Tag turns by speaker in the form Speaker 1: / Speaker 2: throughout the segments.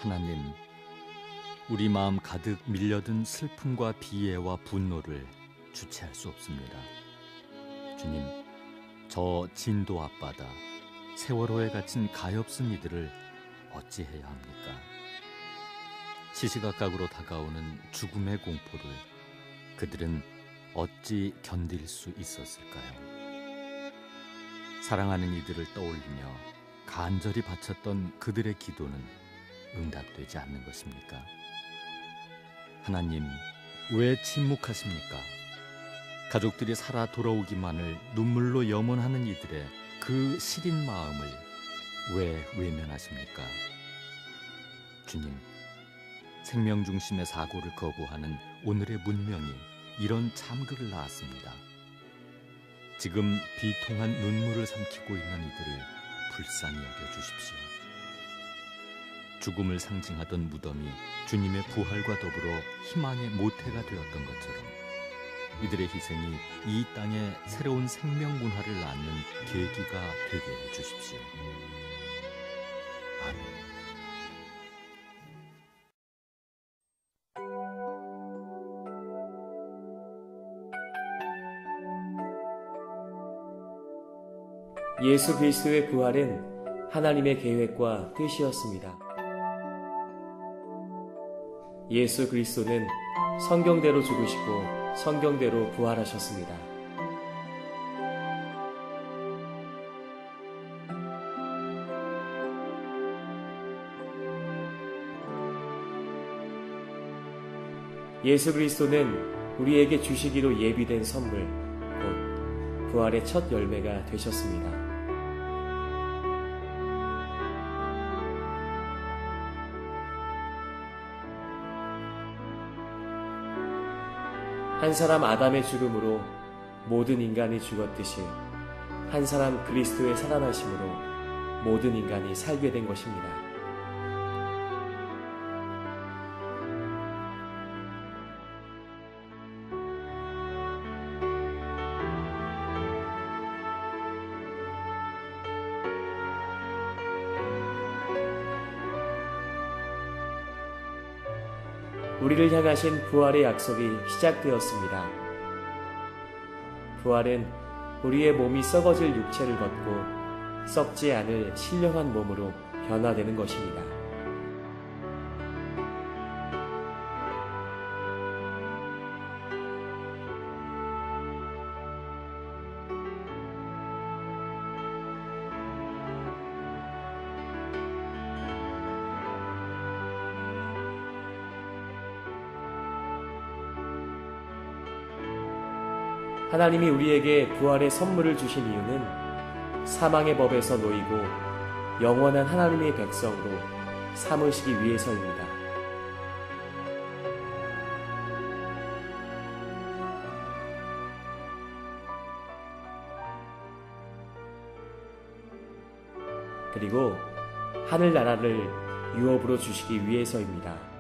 Speaker 1: 하나님, 우리 마음 가득 밀려든 슬픔과 비애와 분노를 주체할 수 없습니다. 주님, 저 진도 앞바다, 세월호에 갇힌 가엾은 이들을 어찌해야 합니까? 시시각각으로 다가오는 죽음의 공포를 그들은 어찌 견딜 수 있었을까요? 사랑하는 이들을 떠올리며 간절히 바쳤던 그들의 기도는 응답되지 않는 것입니까? 하나님, 왜 침묵하십니까? 가족들이 살아 돌아오기만을 눈물로 염원하는 이들의 그 시린 마음을 왜 외면하십니까? 주님, 생명 중심의 사고를 거부하는 오늘의 문명이 이런 참극을 낳았습니다. 지금 비통한 눈물을 삼키고 있는 이들을 불쌍히 여겨주십시오. 죽음을 상징하던 무덤이 주님의 부활과 더불어 희망의 모태가 되었던 것처럼 이들의 희생이 이 땅에 새로운 생명 문화를 낳는 계기가 되게 해주십시오. 아멘.
Speaker 2: 예수 그리스도의 부활은 하나님의 계획과 뜻이었습니다. 예수 그리스도는 성경대로 죽으시고 성경대로 부활하셨습니다. 예수 그리스도는 우리에게 주시기로 예비된 선물, 곧 부활의 첫 열매가 되셨습니다. 한 사람 아담의 죽음으로 모든 인간이 죽었듯이 한 사람 그리스도의 살아나심으로 모든 인간이 살게 된 것입니다. 우리를 향하신 부활의 약속이 시작되었습니다. 부활은 우리의 몸이 썩어질 육체를 벗고 썩지 않을 신령한 몸으로 변화되는 것입니다. 하나님이 우리에게 부활의 선물을 주신 이유는 사망의 법에서 놓이고 영원한 하나님의 백성으로 삼으시기 위해서입니다. 그리고 하늘나라를 유업으로 주시기 위해서입니다.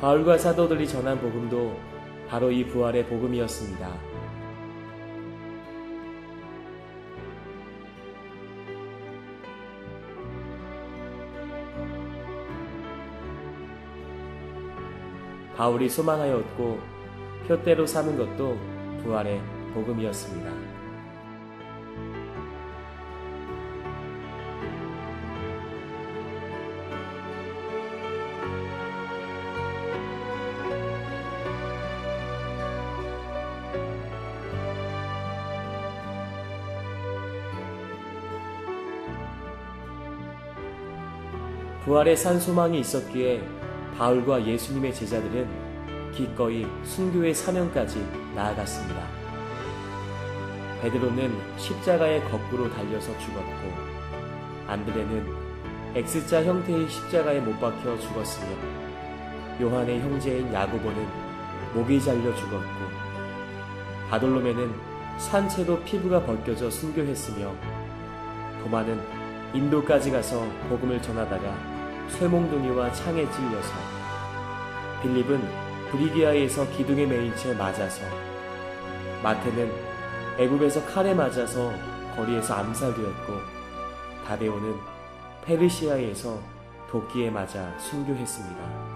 Speaker 2: 바울과 사도들이 전한 복음도 바로 이 부활의 복음이었습니다. 바울이 소망하였고 표대로 삼은 것도 부활의 복음이었습니다. 부활의 산 소망이 있었기에 바울과 예수님의 제자들은 기꺼이 순교의 사명까지 나아갔습니다. 베드로는 십자가에 거꾸로 달려서 죽었고 안드레는 X자 형태의 십자가에 못 박혀 죽었으며 요한의 형제인 야고보는 목이 잘려 죽었고 바돌로메는 산채로 피부가 벗겨져 순교했으며 도마는 인도까지 가서 복음을 전하다가 쇠몽둥이와 창에 찔려서, 빌립은 브리기아에서 기둥에 매인 채 맞아서, 마태는 애굽에서 칼에 맞아서 거리에서 암살되었고, 다데오는 페르시아에서 도끼에 맞아 순교했습니다.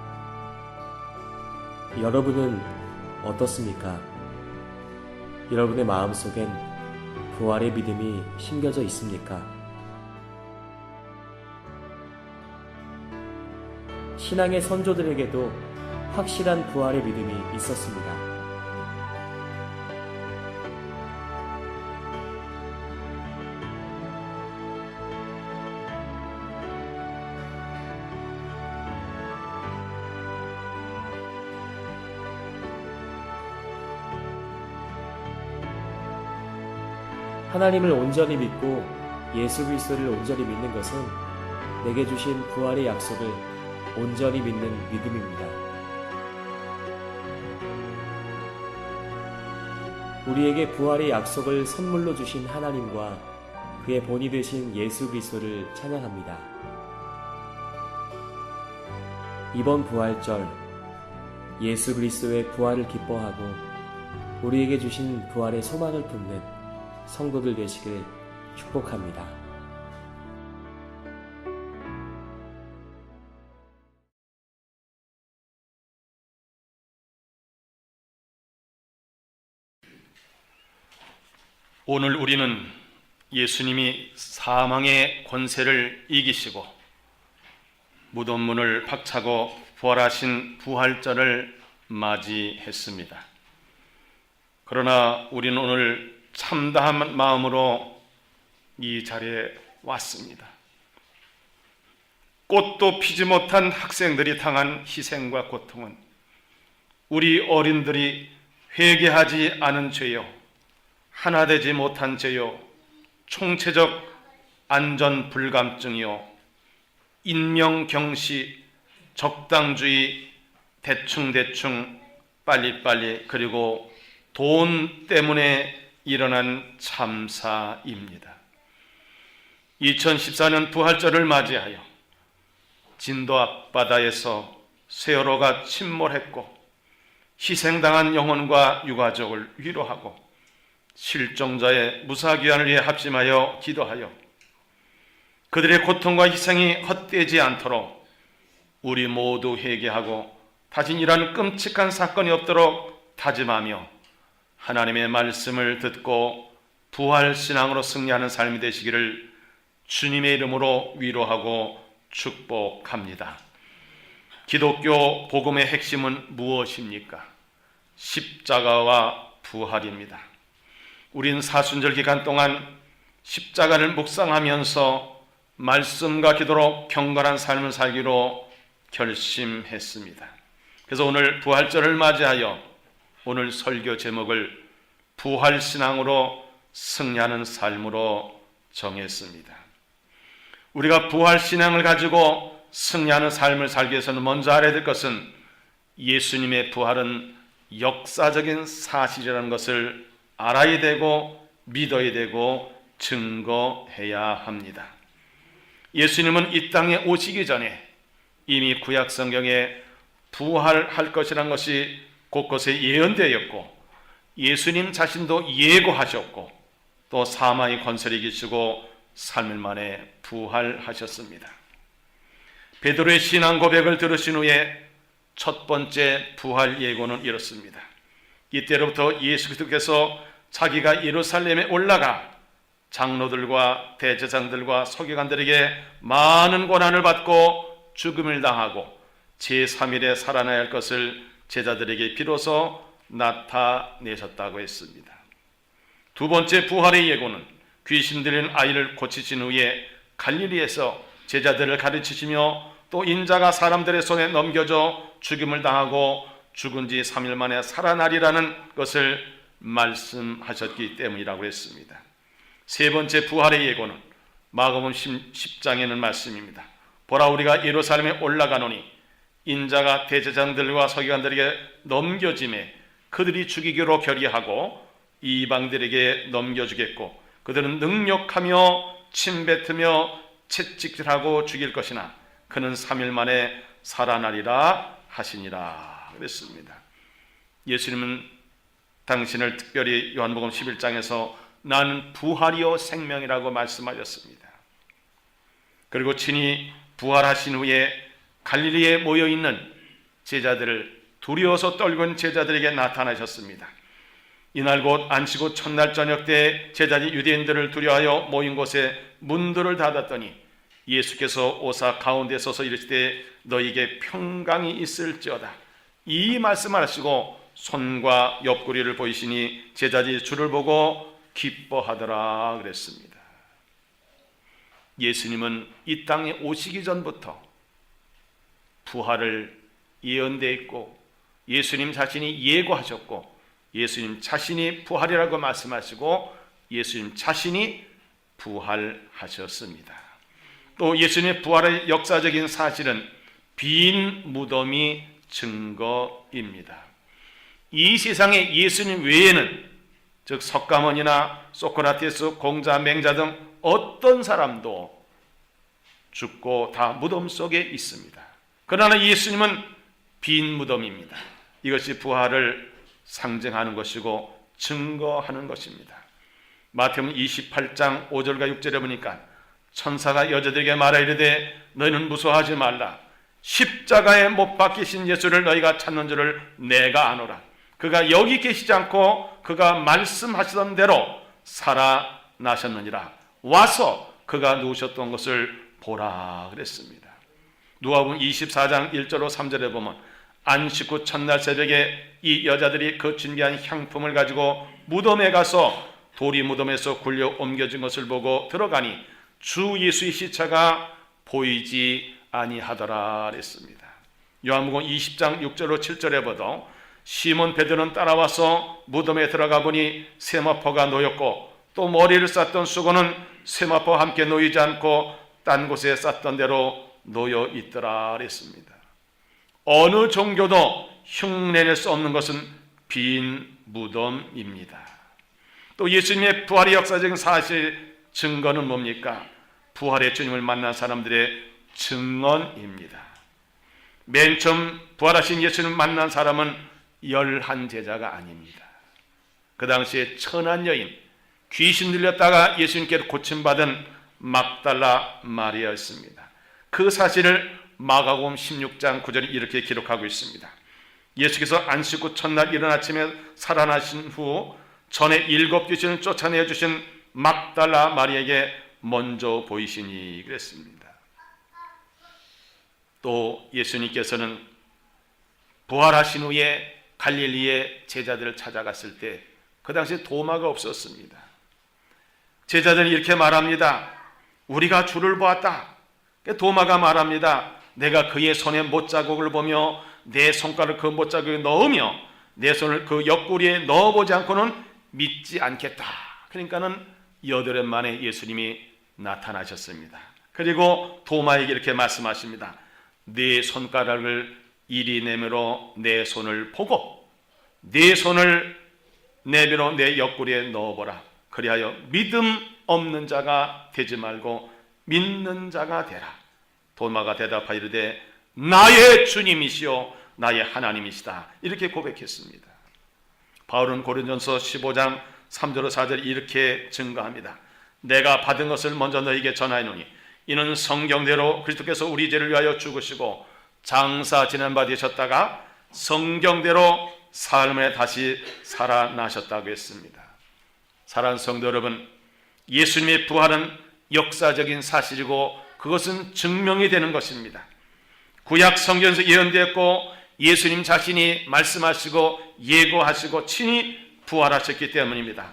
Speaker 2: 여러분은 어떻습니까? 여러분의 마음속엔 부활의 믿음이 심겨져 있습니까? 신앙의 선조들에게도 확실한 부활의 믿음이 있었습니다. 하나님을 온전히 믿고 예수 그리스도를 온전히 믿는 것은 내게 주신 부활의 약속을 온전히 믿는 믿음입니다. 우리에게 부활의 약속을 선물로 주신 하나님과 그의 본이 되신 예수 그리스도를 찬양합니다. 이번 부활절, 예수 그리스도의 부활을 기뻐하고 우리에게 주신 부활의 소망을 품는 성도들 되시길 축복합니다.
Speaker 3: 오늘 우리는 예수님이 사망의 권세를 이기시고 무덤 문을 박차고 부활하신 부활절을 맞이했습니다. 그러나 우리는 오늘 참다한 마음으로 이 자리에 왔습니다. 꽃도 피지 못한 학생들이 당한 희생과 고통은 우리 어린들이 회개하지 않은 죄요, 하나 되지 못한 죄요, 총체적 안전 불감증이요, 인명경시, 적당주의, 대충대충, 빨리빨리, 그리고 돈 때문에 일어난 참사입니다. 2014년 부활절을 맞이하여 진도 앞바다에서 세월호가 침몰했고 희생당한 영혼과 유가족을 위로하고 실종자의 무사귀환을 위해 합심하여 기도하여 그들의 고통과 희생이 헛되지 않도록 우리 모두 회개하고 다시 이런 끔찍한 사건이 없도록 다짐하며 하나님의 말씀을 듣고 부활신앙으로 승리하는 삶이 되시기를 주님의 이름으로 위로하고 축복합니다. 기독교 복음의 핵심은 무엇입니까? 십자가와 부활입니다. 우린 사순절 기간 동안 십자가를 묵상하면서 말씀과 기도로 경건한 삶을 살기로 결심했습니다. 그래서 오늘 부활절을 맞이하여 오늘 설교 제목을 부활신앙으로 승리하는 삶으로 정했습니다. 우리가 부활신앙을 가지고 승리하는 삶을 살기 위해서는 먼저 알아야 될 것은 예수님의 부활은 역사적인 사실이라는 것을 알아야 되고 믿어야 되고 증거해야 합니다. 예수님은 이 땅에 오시기 전에 이미 구약 성경에 부활할 것이라는 것이 곳곳에 예언되었고 예수님 자신도 예고하셨고 또 사망의 권세를 이기시고 3일 만에 부활하셨습니다. 베드로의 신앙 고백을 들으신 후에 첫 번째 부활 예고는 이렇습니다. 이때로부터 예수 그리스도께서 자기가 예루살렘에 올라가 장로들과 대제사장들과 서기관들에게 많은 고난을 받고 죽음을 당하고 제3일에 살아나야 할 것을 제자들에게 비로소 나타내셨다고 했습니다. 두 번째 부활의 예고는 귀신 들린 아이를 고치신 후에 갈릴리에서 제자들을 가르치시며 또 인자가 사람들의 손에 넘겨져 죽임을 당하고 죽은 지 3일 만에 살아나리라는 것을 말씀하셨기 때문이라고 했습니다. 세 번째 부활의 예고는 마가복음 10장에는 말씀입니다. 보라, 우리가 예루살렘에 올라가노니 인자가 대제사장들과 서기관들에게 넘겨짐에 그들이 죽이기로 결의하고 이방들에게 넘겨주겠고 그들은 능욕하며 침뱉으며 채찍질하고 죽일 것이나 그는 3일 만에 살아나리라 하시니라 그랬습니다. 예수님은 당신을 특별히 요한복음 11장에서 나는 부활이요 생명이라고 말씀하셨습니다. 그리고 친히 부활하신 후에 갈릴리에 모여있는 제자들을 두려워서 떨군 제자들에게 나타나셨습니다. 이날 곧 안식 후 첫날 저녁 때 제자들이 유대인들을 두려워하여 모인 곳에 문들을 닫았더니 예수께서 오사 가운데 서서 이르시되 너희에게 평강이 있을지어다. 이 말씀을 하시고 손과 옆구리를 보이시니 제자들이 주를 보고 기뻐하더라 그랬습니다. 예수님은 이 땅에 오시기 전부터 부활을 예언되었고 예수님 자신이 예고하셨고 예수님 자신이 부활이라고 말씀하시고 예수님 자신이 부활하셨습니다. 또 예수님의 부활의 역사적인 사실은 빈 무덤이 증거입니다. 이 세상에 예수님 외에는 즉 석가모니나 소크라테스, 공자, 맹자 등 어떤 사람도 죽고 다 무덤 속에 있습니다. 그러나 예수님은 빈 무덤입니다. 이것이 부활을 상징하는 것이고 증거하는 것입니다. 마태복음 28장 5절과 6절에 보니까 천사가 여자들에게 말하 이르되 너희는 무서워하지 말라. 십자가에 못 박히신 예수를 너희가 찾는 줄을 내가 아노라. 그가 여기 계시지 않고 그가 말씀하시던 대로 살아나셨느니라. 와서 그가 누우셨던 것을 보라 그랬습니다. 누가복음 24장 1절로 3절에 보면 안식 후 첫날 새벽에 이 여자들이 그 준비한 향품을 가지고 무덤에 가서 돌이 무덤에서 굴려 옮겨진 것을 보고 들어가니 주 예수의 시체가 보이지 아니하더라 그랬습니다. 요한복음 20장 6절로 7절에 보도 시몬 베드로는 따라와서 무덤에 들어가 보니 세마포가 놓였고 또 머리를 쌌던 수건은 세마포와 함께 놓이지 않고 딴 곳에 쌌던 대로 놓여 있더라 그랬습니다. 어느 종교도 흉내낼 수 없는 것은 빈 무덤입니다. 또 예수님의 부활의 역사적인 사실 증거는 뭡니까? 부활의 주님을 만난 사람들의 증언입니다. 맨 처음 부활하신 예수님을 만난 사람은 11제자가 아닙니다. 그 당시에 천한 여인, 귀신 들렸다가 예수님께로 고침받은 막달라 마리아였습니다. 그 사실을 마가복음 16장 9절이 이렇게 기록하고 있습니다. 예수께서 안식 후 첫날 이른 아침에 살아나신 후 전에 7 귀신을 쫓아내어 주신 막달라 마리아에게 먼저 보이시니 그랬습니다. 또 예수님께서는 부활하신 후에 갈릴리의 제자들을 찾아갔을 때 그 당시에 도마가 없었습니다. 제자들이 이렇게 말합니다. 우리가 주를 보았다. 도마가 말합니다. 내가 그의 손에 못자국을 보며 내 손가락을 그 못자국에 넣으며 내 손을 그 옆구리에 넣어보지 않고는 믿지 않겠다. 그러니까는 8일 만에 예수님이 나타나셨습니다. 그리고 도마에게 이렇게 말씀하십니다. 네 손가락을 이리 내밀어 내 손을 보고 네 손을 내밀어 내 옆구리에 넣어보라. 그리하여 믿음 없는 자가 되지 말고 믿는 자가 되라. 도마가 대답하여 이르되 나의 주님이시요 나의 하나님이시다. 이렇게 고백했습니다. 바울은 고린도전서 15장 3절로 4절 이렇게 증거합니다. 내가 받은 것을 먼저 너에게 전하노니 이는 성경대로 그리스도께서 우리 죄를 위하여 죽으시고 장사 지난 바 되셨다가 성경대로 삶에 다시 살아나셨다고 했습니다. 사랑하는 성도 여러분, 예수님의 부활은 역사적인 사실이고 그것은 증명이 되는 것입니다. 구약 성경에서 예언되었고 예수님 자신이 말씀하시고 예고하시고 친히 부활하셨기 때문입니다.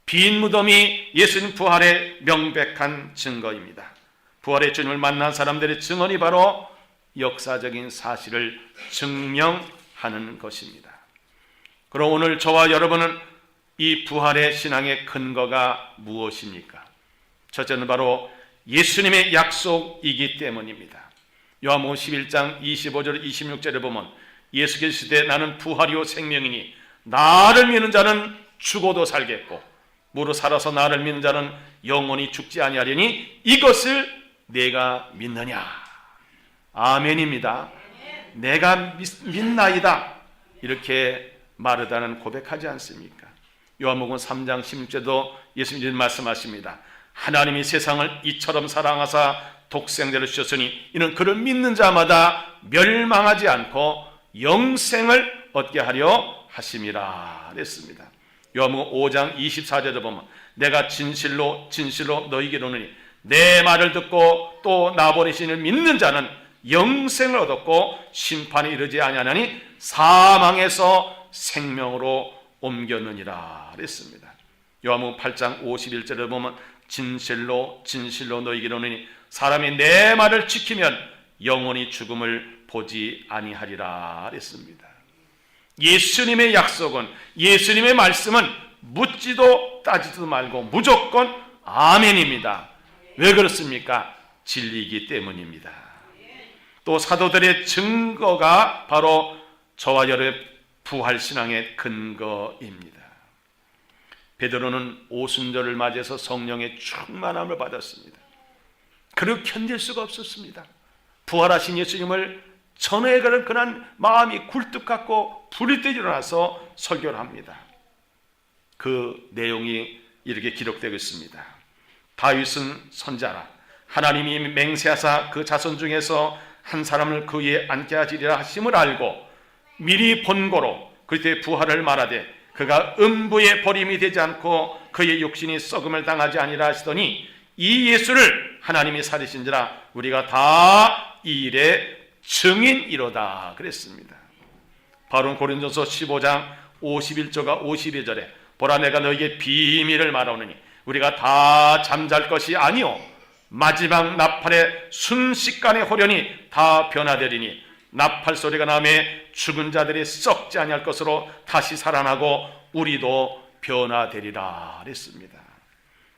Speaker 3: 빈 무덤이 예수님 부활의 명백한 증거입니다. 부활의 주님을 만난 사람들의 증언이 바로 역사적인 사실을 증명하는 것입니다. 그럼 오늘 저와 여러분은 이 부활의 신앙의 근거가 무엇입니까? 첫째는 바로 예수님의 약속이기 때문입니다. 요한복음 11장 25절 26절에 보면 예수께서 시대 나는 부활이요 생명이니 나를 믿는 자는 죽어도 살겠고 무릇 살아서 나를 믿는 자는 영원히 죽지 아니하리니 이것을 내가 믿느냐. 아멘입니다. 내가 믿나이다. 이렇게 마르다는 고백하지 않습니까? 요한복음 3장 16절도 예수님이 말씀하십니다. 하나님이 세상을 이처럼 사랑하사 독생자를 주셨으니 이는 그를 믿는 자마다 멸망하지 않고 영생을 얻게 하려 하심이라 그랬습니다. 요한복음 5장 24절에 보면 내가 진실로 진실로 너희에게 이르노니 내 말을 듣고 또 나 보내신 이를 믿는 자는 영생을 얻었고 심판에 이르지 아니하나니 사망에서 생명으로 옮겼느니라 그랬습니다. 요한복음 8장 51절에 보면 진실로 진실로 너희에게 이르노니 사람이 내 말을 지키면 영원히 죽음을 보지 아니하리라 그랬습니다. 예수님의 약속은, 예수님의 말씀은 묻지도 따지지도 말고 무조건 아멘입니다. 왜 그렇습니까? 진리이기 때문입니다. 또 사도들의 증거가 바로 저와 여러분의 부활신앙의 근거입니다. 베드로는 오순절을 맞이해서 성령의 충만함을 받았습니다. 그를 견딜 수가 없었습니다. 부활하신 예수님을 전해가는 그런 마음이 굴뚝 같고 불이 떼 일어나서 설교를 합니다. 그 내용이 이렇게 기록되고 있습니다. 다윗은 선자라 하나님이 맹세하사 그 자손 중에서 한 사람을 그 위에 앉게 하시리라 하심을 알고 미리 본고로 그때 부활을 말하되 그가 음부에 버림이 되지 않고 그의 육신이 썩음을 당하지 아니라 하시더니 이 예수를 하나님이 살리신지라 우리가 다 이 일의 증인이로다 그랬습니다. 바로 고린도서 15장 51절과 52절에 보라 내가 너희에게 비밀을 말하오느니 우리가 다 잠잘 것이 아니오 마지막 나팔의 순식간에 호련히 다 변화되리니 나팔 소리가 나매 죽은 자들이 썩지 아니할 것으로 다시 살아나고 우리도 변화되리라 그랬습니다.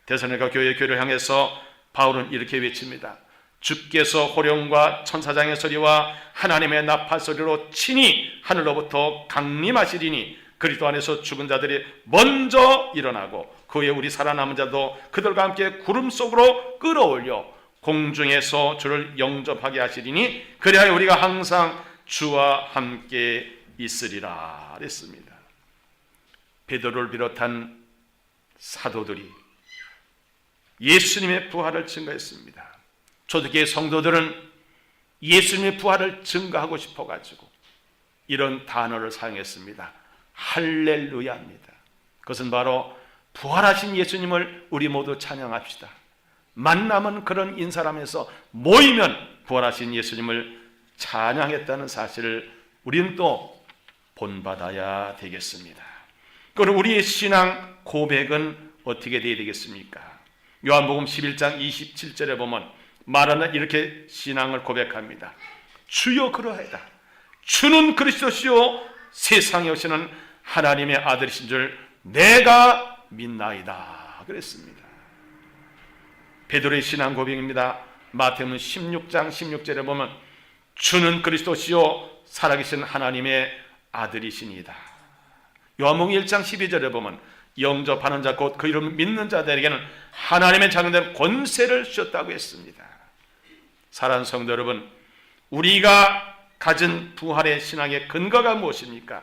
Speaker 3: 데살로니가 교회를 향해서 바울은 이렇게 외칩니다. 주께서 호령과 천사장의 소리와 하나님의 나팔 소리로 친히 하늘로부터 강림하시리니 그리스도 안에서 죽은 자들이 먼저 일어나고 그 후에 우리 살아남은 자도 그들과 함께 구름 속으로 끌어올려 공중에서 주를 영접하게 하시리니 그리하여 우리가 항상 주와 함께 있으리라 그랬습니다. 베드로를 비롯한 사도들이 예수님의 부활을 증거했습니다. 초대교회 성도들은 예수님의 부활을 증거하고 싶어가지고 이런 단어를 사용했습니다. 할렐루야입니다. 그것은 바로 부활하신 예수님을 우리 모두 찬양합시다. 만나면 그런 인사라면서 모이면 부활하신 예수님을 찬양했다는 사실을 우리는 또 본받아야 되겠습니다. 그럼 우리의 신앙 고백은 어떻게 되어야 되겠습니까? 요한복음 11장 27절에 보면 마라는 이렇게 신앙을 고백합니다. 주여 그러하이다. 주는 그리스도시요 세상에 오시는 하나님의 아들이신 줄 내가 믿나이다 그랬습니다. 베드로의 신앙 고백입니다. 마태복음 16장 16절에 보면 주는 그리스도시요 살아계신 하나님의 아들이시니이다. 요한복음 1장 12절에 보면 영접하는 자 곧 그 이름을 믿는 자들에게는 하나님의 자녀된 권세를 주셨다고 했습니다. 사랑하는 성도 여러분, 우리가 가진 부활의 신앙의 근거가 무엇입니까?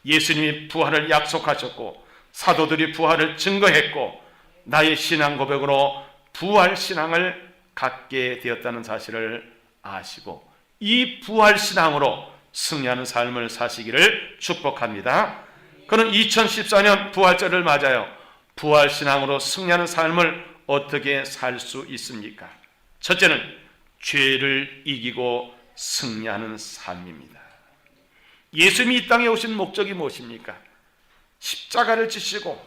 Speaker 3: 예수님이 부활을 약속하셨고 사도들이 부활을 증거했고 나의 신앙 고백으로 부활 신앙을 갖게 되었다는 사실을 아시고 이 부활 신앙으로 승리하는 삶을 사시기를 축복합니다. 그는 2014년 부활절을 맞아요. 부활 신앙으로 승리하는 삶을 어떻게 살 수 있습니까? 첫째는 죄를 이기고 승리하는 삶입니다. 예수님이 이 땅에 오신 목적이 무엇입니까? 십자가를 지시고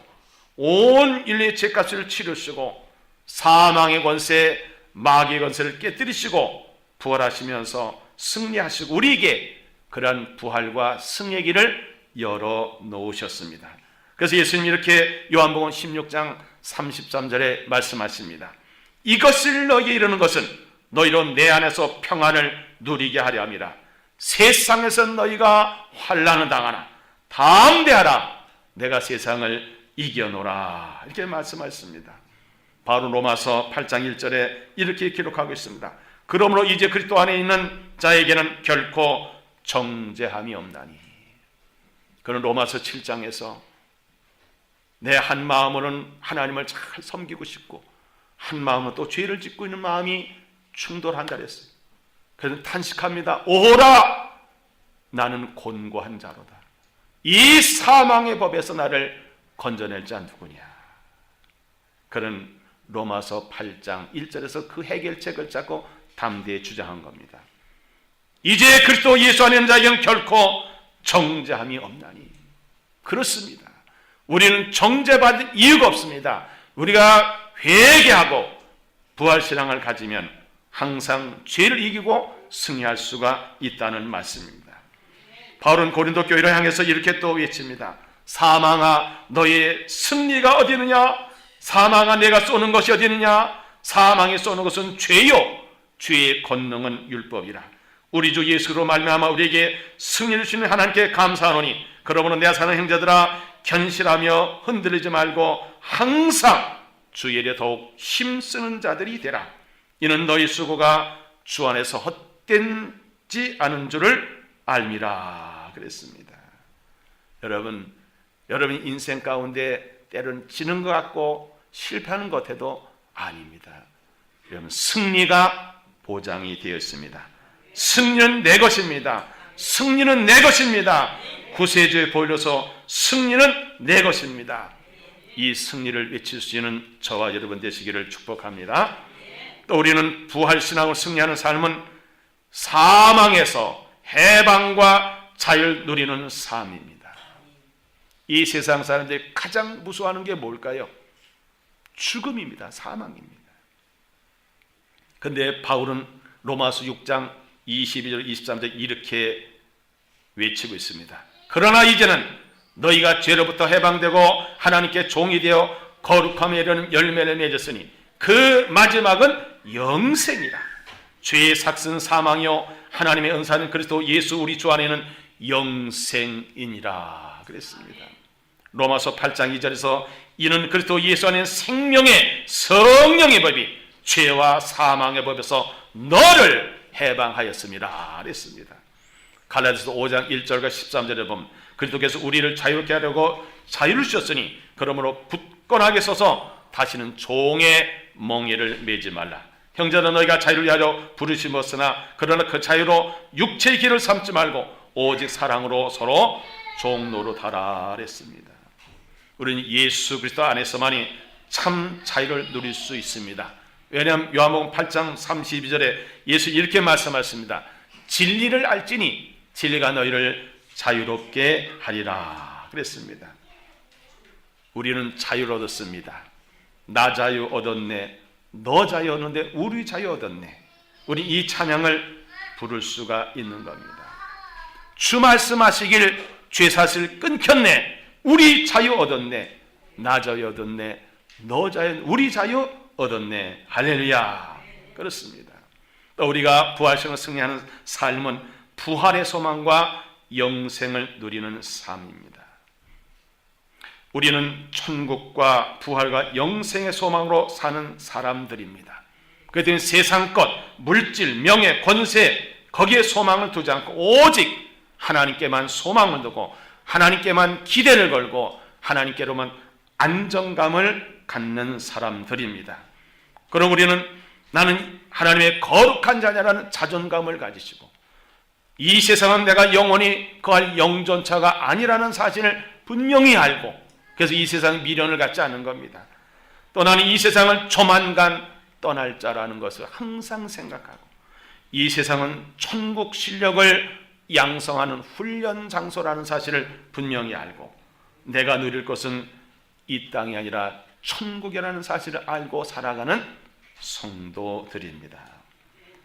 Speaker 3: 온 인류의 죄값을 치르시고 사망의 권세, 마귀의 권세를 깨뜨리시고 부활하시면서 승리하시고 우리에게 그러한 부활과 승리의 길을 열어놓으셨습니다. 그래서 예수님이 이렇게 요한복음 16장 33절에 말씀하십니다. 이것을 너희에게 이르는 것은 너희로 내 안에서 평안을 누리게 하려 함이라. 세상에서 너희가 환난을 당하나 담대하라. 내가 세상을 이겨노라. 이렇게 말씀하셨습니다. 바로 로마서 8장 1절에 이렇게 기록하고 있습니다. 그러므로 이제 그리스도 안에 있는 자에게는 결코 정죄함이 없나니. 그는 로마서 7장에서 내 한 마음으로는 하나님을 잘 섬기고 싶고 한 마음은 또 죄를 짓고 있는 마음이 충돌한다 그랬어요. 그래서 탄식합니다. 오라! 나는 곤고한 자로다. 이 사망의 법에서 나를 건져낼 자 누구냐. 그는 로마서 8장 1절에서 그 해결책을 찾고 담대히 주장한 겁니다. 이제 그리스도 예수 안에 있는 자에게는 결코 정죄함이 없나니. 그렇습니다. 우리는 정죄받을 이유가 없습니다. 우리가 회개하고 부활신앙을 가지면 항상 죄를 이기고 승리할 수가 있다는 말씀입니다. 바울은 고린도 교회를 향해서 이렇게 또 외칩니다. 사망아 너의 승리가 어디 있느냐? 사망아 내가 쏘는 것이 어디 있느냐? 사망이 쏘는 것은 죄요 죄의 권능은 율법이라. 우리 주 예수로 말미암아 우리에게 승리를 주시는 하나님께 감사하노니 그러므로 내가 사는 형제들아 견실하며 흔들리지 말고 항상 주의 일에 더욱 힘쓰는 자들이 되라. 이는 너희 수고가 주 안에서 헛되지 않은 줄을 알미라 그랬습니다. 여러분 인생 가운데 때로는 지는 것 같고 실패하는 것 같아도 아닙니다. 여러분 승리가 보장이 되어 있습니다. 승리는 내 것입니다. 승리는 내 것입니다. 구세주에 보일러서 승리는 내 것입니다. 이 승리를 외칠 수 있는 저와 여러분 되시기를 축복합니다. 또 우리는 부활신앙을 승리하는 삶은 사망에서 해방과 자유를 누리는 삶입니다. 이 세상 사람들이 가장 무서워하는 게 뭘까요? 죽음입니다. 사망입니다. 그런데 바울은 로마서 6장 22절 23절 이렇게 외치고 있습니다. 그러나 이제는 너희가 죄로부터 해방되고 하나님께 종이 되어 거룩함에 이르는 열매를 맺었으니 그 마지막은 영생이라. 죄의 삭은 사망이요 하나님의 은사는 그리스도 예수 우리 주 안에는 영생이니라 그랬습니다. 로마서 8장 2절에서 이는 그리스도 예수 안에는 생명의 성령의 법이 죄와 사망의 법에서 너를 해방하였습니다 그랬습니다. 갈라디아서 5장 1절과 13절에 보면 그리스도께서 우리를 자유롭게 하려고 자유를 주셨으니 그러므로 굳건하게 서서 다시는 종의 멍에를 매지 말라. 형제는 너희가 자유를 위하여 부르심었으나 그러나 그 자유로 육체의 길을 삼지 말고 오직 사랑으로 서로 종노릇하라 그랬습니다. 우리는 예수 그리스도 안에서만이 참 자유를 누릴 수 있습니다. 왜냐하면 요한복음 8장 32절에 예수 이렇게 말씀하셨습니다. 진리를 알지니 진리가 너희를 자유롭게 하리라 그랬습니다. 우리는 자유를 얻었습니다. 나 자유 얻었네, 너 자유 얻었네, 우리 자유 얻었네. 우리 이 찬양을 부를 수가 있는 겁니다. 주 말씀하시길 죄사실 끊겼네, 우리 자유 얻었네, 나 자유 얻었네, 너 자유, 우리 자유 얻었네. 할렐루야. 그렇습니다. 또 우리가 부활신앙을 승리하는 삶은 부활의 소망과 영생을 누리는 삶입니다. 우리는 천국과 부활과 영생의 소망으로 사는 사람들입니다. 그들은 세상 것, 물질, 명예, 권세 거기에 소망을 두지 않고 오직 하나님께만 소망을 두고 하나님께만 기대를 걸고 하나님께로만 안정감을 갖는 사람들입니다. 그럼 우리는 나는 하나님의 거룩한 자녀라는 자존감을 가지시고 이 세상은 내가 영원히 거할 영존차가 아니라는 사실을 분명히 알고 그래서 이 세상 미련을 갖지 않는 겁니다. 또 나는 이 세상을 조만간 떠날 자라는 것을 항상 생각하고 이 세상은 천국 실력을 양성하는 훈련 장소라는 사실을 분명히 알고 내가 누릴 것은 이 땅이 아니라 천국이라는 사실을 알고 살아가는 성도들입니다.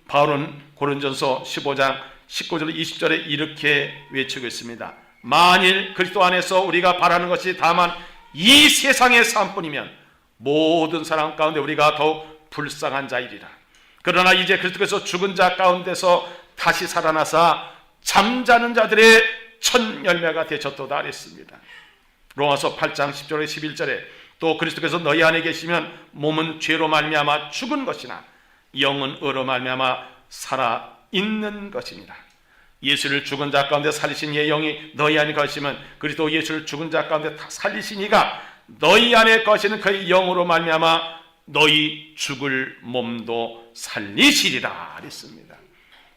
Speaker 3: 바울은 고린전서 15장 19절 20절에 이렇게 외치고 있습니다. 만일 그리스도 안에서 우리가 바라는 것이 다만 이 세상의 삶뿐이면 모든 사람 가운데 우리가 더욱 불쌍한 자이리라. 그러나 이제 그리스도께서 죽은 자 가운데서 다시 살아나사 잠자는 자들의 첫 열매가 되셨도다 했습니다. 로마서 8장 10절에 11절에 또 그리스도께서 너희 안에 계시면 몸은 죄로 말미암아 죽은 것이나 영은 의로 말미암아 살아 있는 것입니다. 예수를 죽은 자 가운데 살리신 이의 영이 너희 안에 거시면 그리스도 예수를 죽은 자 가운데 살리신 이가 너희 안에 거시는 그의 영으로 말미암아 너희 죽을 몸도 살리시리라 그랬습니다.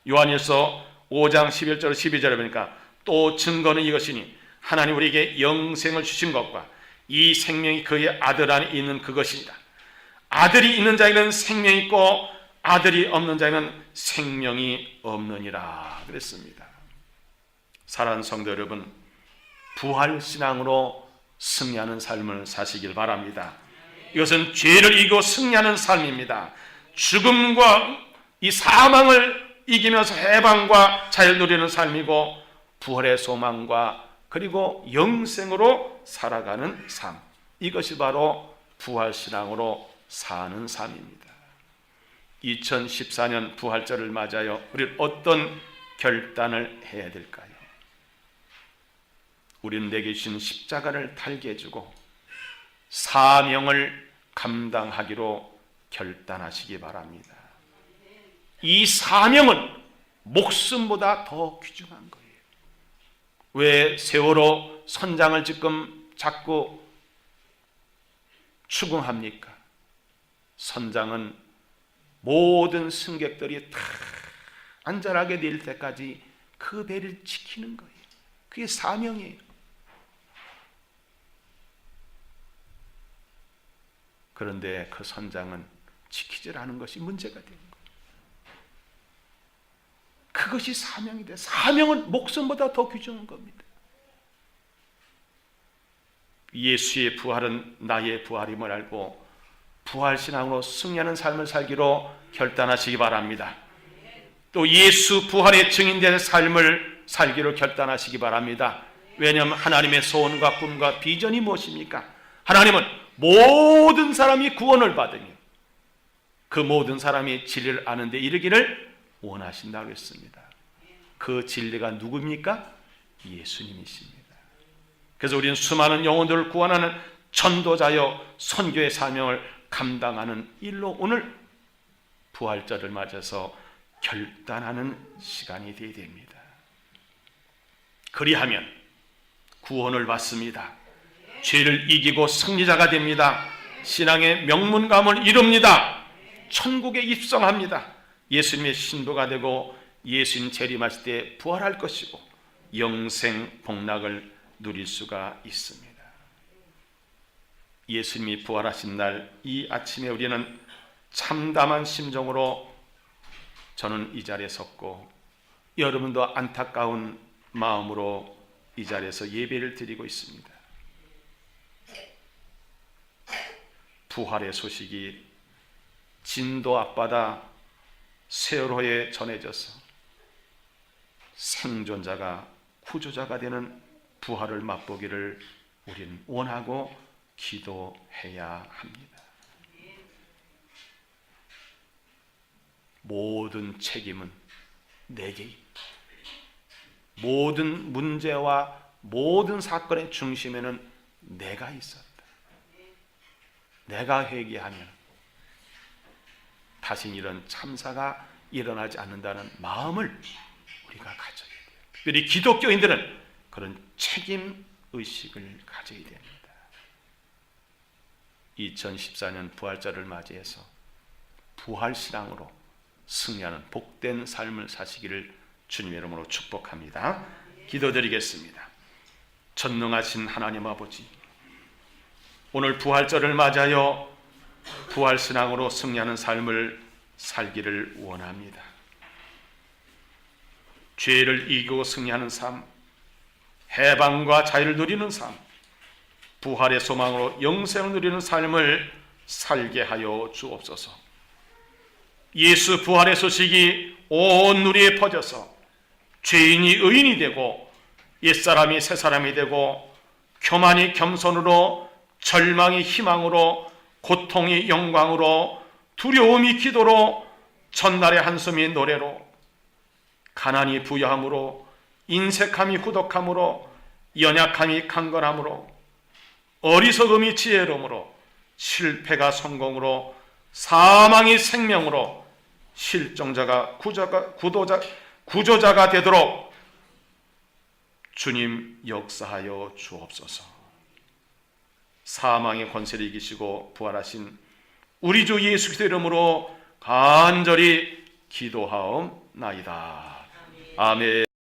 Speaker 3: 요한일서 5장 11절 12절에 보니까 또 증거는 이것이니 하나님 우리에게 영생을 주신 것과 이 생명이 그의 아들 안에 있는 그것이니라. 아들이 있는 자에는 생명이 있고 아들이 없는 자에는 생명이 없느니라 그랬습니다. 사랑하는 성도 여러분, 부활신앙으로 승리하는 삶을 사시길 바랍니다. 이것은 죄를 이기고 승리하는 삶입니다. 죽음과 이 사망을 이기면서 해방과 자유를 누리는 삶이고 부활의 소망과 그리고 영생으로 살아가는 삶, 이것이 바로 부활신앙으로 사는 삶입니다. 2014년 부활절을 맞아요. 우리는 어떤 결단을 해야 될까요? 우리는 내게 주신 십자가를 달게 해주고 사명을 감당하기로 결단하시기 바랍니다. 이 사명은 목숨보다 더 귀중한 거예요. 왜 세월호 선장을 지금 자꾸 추궁합니까? 선장은 모든 승객들이 다 안전하게 내릴 때까지 그 배를 지키는 거예요. 그게 사명이에요. 그런데 그 선장은 지키질 않은 것이 문제가 되는 거예요. 그것이 사명이 돼. 사명은 목숨보다 더 귀중한 겁니다. 예수의 부활은 나의 부활임을 알고 부활신앙으로 승리하는 삶을 살기로 결단하시기 바랍니다. 또 예수 부활의 증인된 삶을 살기로 결단하시기 바랍니다. 왜냐하면 하나님의 소원과 꿈과 비전이 무엇입니까? 하나님은 모든 사람이 구원을 받으며 그 모든 사람이 진리를 아는 데 이르기를 원하신다고 했습니다. 그 진리가 누구입니까? 예수님이십니다. 그래서 우리는 수많은 영혼들을 구원하는 전도자여 선교의 사명을 감당하는 일로 오늘 부활절을 맞아서 결단하는 시간이 되어야 됩니다. 그리하면 구원을 받습니다. 죄를 이기고 승리자가 됩니다. 신앙의 명문감을 이룹니다. 천국에 입성합니다. 예수님의 신부가 되고 예수님 재림하실 때 부활할 것이고 영생 복락을 누릴 수가 있습니다. 예수님이 부활하신 날 이 아침에 우리는 참담한 심정으로 저는 이 자리에 섰고 여러분도 안타까운 마음으로 이 자리에서 예배를 드리고 있습니다. 부활의 소식이 진도 앞바다 세월호에 전해져서 생존자가 구조자가 되는 부활을 맛보기를 우리는 원하고 기도해야 합니다. 모든 책임은 내게 있다. 모든 문제와 모든 사건의 중심에는 내가 있었다. 내가 회개하면 다시 이런 참사가 일어나지 않는다는 마음을 우리가 가져야 돼요. 특별히 기독교인들은 그런 책임 의식을 가져야 됩니다. 2014년 부활절을 맞이해서 부활신앙으로 승리하는 복된 삶을 사시기를 주님의 이름으로 축복합니다. 기도드리겠습니다. 전능하신 하나님 아버지, 오늘 부활절을 맞아요 부활신앙으로 승리하는 삶을 살기를 원합니다. 죄를 이기고 승리하는 삶, 해방과 자유를 누리는 삶, 부활의 소망으로 영생을 누리는 삶을 살게 하여 주옵소서. 예수 부활의 소식이 온 누리에 퍼져서 죄인이 의인이 되고 옛사람이 새사람이 되고 교만이 겸손으로 절망이 희망으로 고통이 영광으로 두려움이 기도로 전날의 한숨이 노래로 가난이 부여함으로 인색함이 후덕함으로 연약함이 강건함으로 어리석음이 지혜로움으로 실패가 성공으로 사망이 생명으로 실종자가 구조자가 되도록 주님 역사하여 주옵소서. 사망의 권세를 이기시고 부활하신 우리 주 예수 그리스도 이름으로 간절히 기도하옵나이다. 아멘.